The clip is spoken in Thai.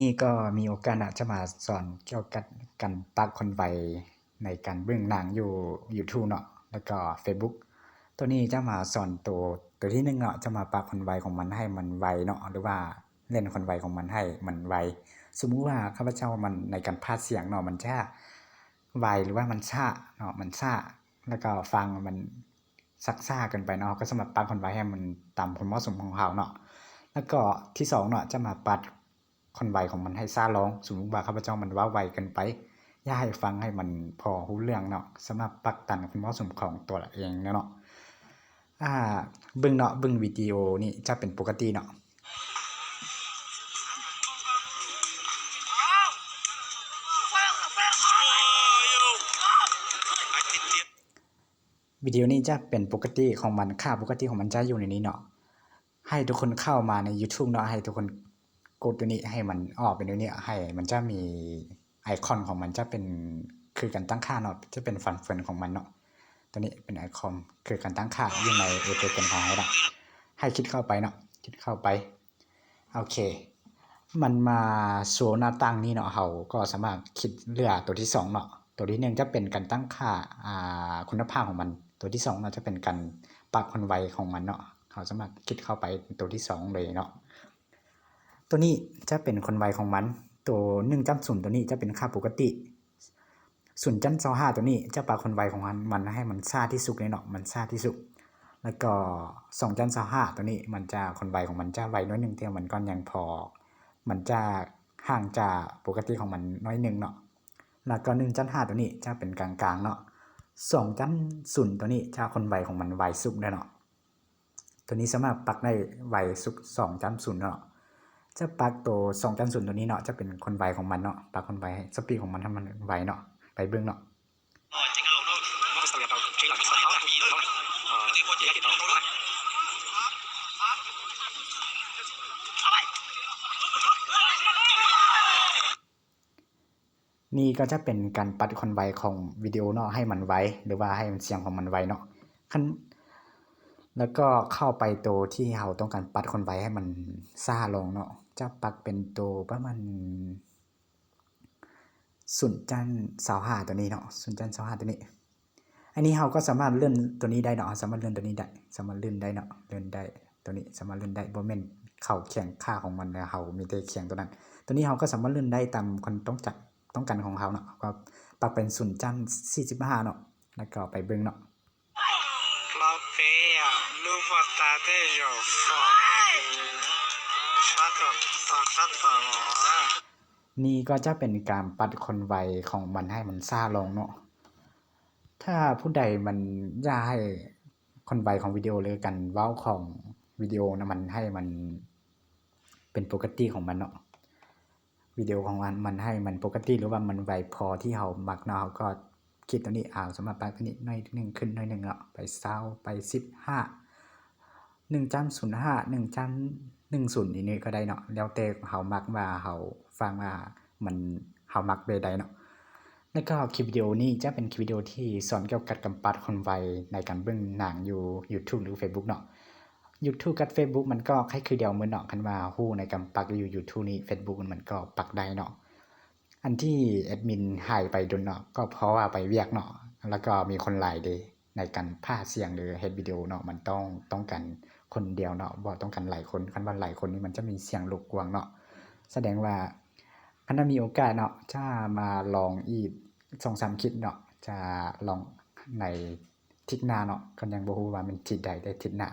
นี่ก็มีโอกาสจะมาสอนเกี่ยวกับการปักคอนไวในการเบื้องหนังอยู่ YouTube เนาะแล้วก็ Facebook ตัวนี้จะมาสอนตัวที่1เนาะจะมาปักคอนไวของมันให้มันไวเนาะหรือว่าเล่นคอนไวของมันให้มันไวสมมุติว่าข้าพเจ้ามันในการพากย์เสียงเนาะมันจะไวหรือว่ามันช้าเนาะมันช้าแล้วก็ฟังมันซักซ่าเกินไปเนาะก็สามารถปักคอนไวให้มันตามความเหมาะสมของเราเนาะแล้วก็ที่2เนาะจะมาปัดคอนไวของมันให้ซ่าร้องสมมุติว่าข้าพเจ้ามันว่าไวเกินไปอย่าให้ฟังให้มันพอรู้เรื่องเนาะสามารถปักตามความเหมาะสมของตัวเองเนาะเบิ่งเนาะเบิ่งวิดีโอนี่จะเป็นปกติเนาะวิดีโอนี้จะเป็นปกติของมันค่าปกติของมันจะอยู่ในนี้เนาะให้ทุกคนเข้ามาใน YouTube เนาะให้ทุกคนกดตัวนี้ให้มันออกเป็นตัวนี้ให้มันจะมีไอคอนของมันจะเป็นคือการตั้งค่าเนาะจะเป็นฟันเฟือนของมันเนาะตัวนี้เป็นไอคอนคือการตั้งค่าอยู่ในโอเปนของเราเนาะให้คลิกเข้าไปเนาะคลิกเข้าไปโอเคมันมาโชว์หน้าตั้งนี้เนาะเราก็สามารถคลิกเลือกตัวที่2เนาะตัวที่1จะเป็นการตั้งค่าคุณภาพของมันตัวที่2เนาะจะเป็นการปรับความไวของมันเนาะเราสามารถคลิกเข้าไปตัวที่2เลยเนาะตัวนี้จะเป็นคนไวของมันตัว1.0ตัวนี้จะเป็นค่าปกติ0.25ตัวนี้จะปรับคนไวของมันให้มันช้าที่สุดเลยเนาะมันช้าที่สุดแล้วก็2.25ตัวนี้มันจะคนไวของมันจะไวน้อยนึงแต่มันก็ยังพอมันจะห่างจากปกติของมันน้อยนึงเนาะแล้วก็1.5ตัวนี้จะเป็นกลางๆเนาะ2.0ตัวนี้จะคนไวของมันไวสุดเนาะตัวนี้สามารถปักได้ไวสุด2.0เนาะจะปักตัว2.0ตัวนี้เนาะจะเป็นคนไวของมันเนาะปักคนไวให้สปีดของมันให้มันไวเนาะไปเบิ่งเนาะนี่ก็จะเป็นการปัดคนไวของวิดีโอเนาะให้มันไวหรือว่าให้มันเสียงของมันไวเนาะแล้วก็เข้าไปตัวที่เราต้องการปัดคนไวให้มันซ่าลงเนาะจะปัดเป็นตัวประมาณ0.25ตัวนี้เนาะ0.25ตัวนี้อันนี้เราก็สามารถเลื่อนตัวนี้ได้เนาะสามารถเลื่อนตัวนี้ได้สามารถเลื่อนได้เนาะเลื่อนได้ตัวนี้สามารถเลื่อนได้บ่แม่นเข้าเคียงค่าของมันนะเรามีแต่เคียงตัวนั้นตัวนี้เราก็สามารถเลื่อนได้ตามคนต้องการของเขาเนาะก็ปรับเป็น0.45เนาะแล้วก็ไปเบิ่งเนาะนี่ก็จะเป็นการปัดคนไวของมันให้มันซ่าลงเนาะถ้าผู้ใดมันอยากให้คนไวของวิดีโอเลยกันเว้าของวิดีโอนะมันให้มันเป็นปกติของมันเนาะวิดีโอของมันให้มันปกติหรือว่ามันไวพอที่เรามักเนาะเราก็คลิกตัวนี้สามารถปรับตัวนี้หน่อยนึงขึ้นหน่อยนึงเนาะไป20ไป15 1.05 1.10นี่ก็ได้เนาะแล้วแต่เรามักว่าเราฟังว่ามันเรามักแบบใดเนาะแล้วก็คลิปวิดีโอนี้จะเป็นคลิปวิดีโอที่สอนเกี่ยวกับการปัดคนไวในการเบิ่งหนังอยู่ YouTube หรือ Facebook เนาะ YouTube กับ Facebook มันก็คล้ายคือเดียวเหมือนเนาะคันว่าฮู้ในการปักอยู่ YouTube นี่ Facebook มันก็ปักได้เนาะอันที่แอดมินหายไปโดนเนาะก็เพราะว่าไปเวียกเนาะแล้วก็มีคนหลายเดในการพากย์เสียงหรือเฮ็ดวิดีโอเนาะมันต้องกันคนเดียวเนาะบ่ต้องกันหลายคนคันว่าหลายคนนี่มันจะมีเสียงรบกวนเนาะแสดงว่าคันมีโอกาสเนาะจะมาลองอีก 2-3 คลิปเนาะจะลองในทิศหน้าเนาะก็ยังบ่ฮู้ว่ามันทิศใดได้ทิศหน้า